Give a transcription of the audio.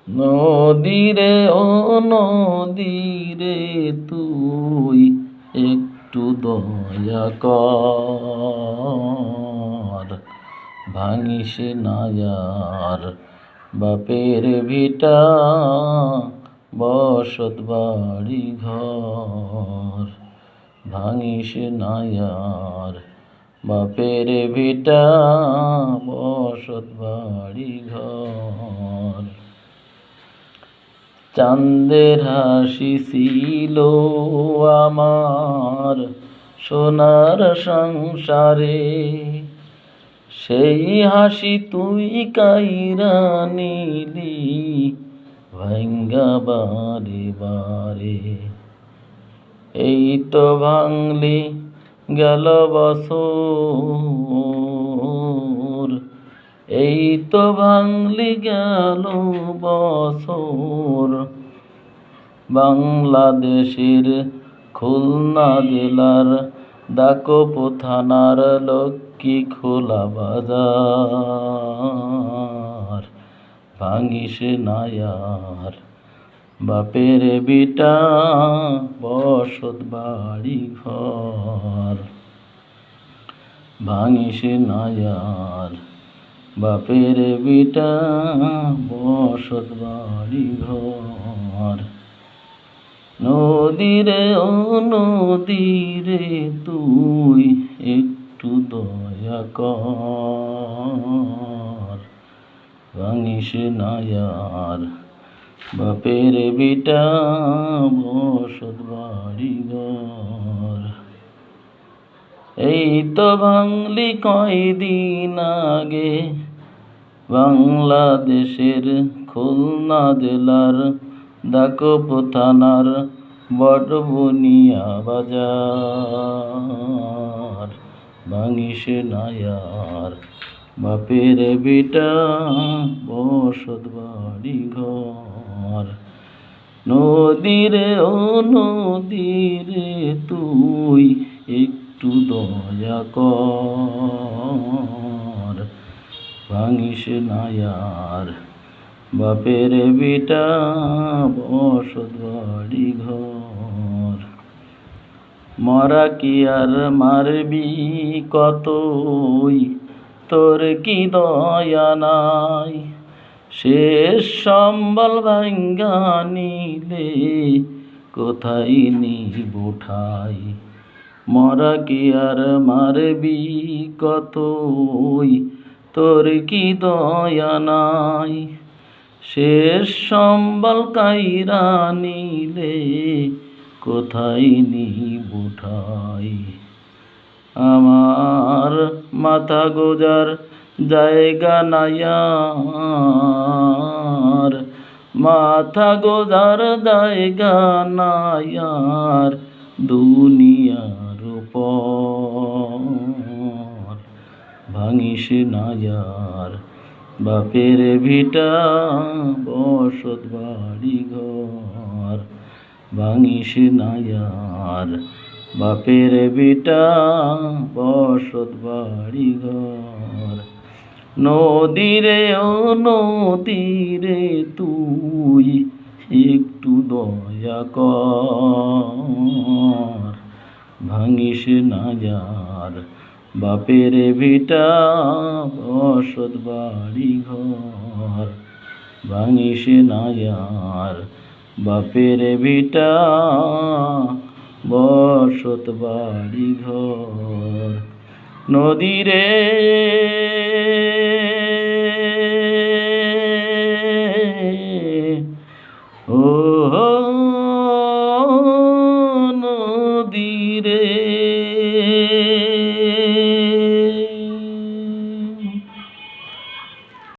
নদীরে ও নদীরে তুই একটু দয়া কর, ভাঙিস না আর বাপের ভিটা বসত বাড়ি ঘর। ভাঙিস না আর বাপের ভিটা বসত বাড়ি ঘর। চাঁদের হাসি ছিল আমার সোনার সংসারে, সেই হাসি তুই কাইরা নিলি ভাঙ্গা বারে বারে। এই তো ভাঙলি গেল বছর, এই তো ভাঙলি গেল বছর। বাংলাদেশের খুলনা জেলার দাকোপো থানার লক্ষ্মী খোলা বাজার। ভাঙিস না আর বাপের বিটা বসত বাড়ি ঘর। ভাঙিস না আর বাপের বিটা বসত বাড়ি ঘর। নদীরে ও নদীরে তুই একটু দয়া কর, ভাঙিস না আর বাপের বিটা বসত বাড়ি ঘর। এই তো ভাঙলি কয়দিন আগে বাংলাদেশের খুলনা জেলার দাকোপো থানার বড়বুনিয়া বাজার। ভাঙিস না আর বাপের বিটা বসত বাড়ি ঘর। নদীরে ও নদীরে তুই একটু দয়া কর, ভাঙিস না আর বাপের বিটা বসত বাড়ি ঘর। মরা কি আর মারবি কতই, তোর কি দয়া নাই? শেষ সম্বল ভাঙ্গা নিলে কোথায় নিব ঠাই? মরা কি আর মারবি কতই, তোর কি দয়া নাই? শেষ সম্বল কাইরা নিলে কোথায় নিব ঠাই? আমার মাথা গোজার জায়গা নাই আর, মাথা গোজার জায়গা নাই আর দুনিয়ার উপর। ভাঙিস না আর বাপের ভিটা বসত বাড়ি ঘর। ভাঙিস না আর বাপের বিটা বসত বাড়ি ঘর। নদীরে ও নদীরে তুই একটু দয়া কর, ভাঙিস না আর বাপের ভিটা বসত বাড়ি ঘর। ভাঙিস না আর বাপের ভিটা বসত বাড়ি ঘর। নদীরে ও নদীরে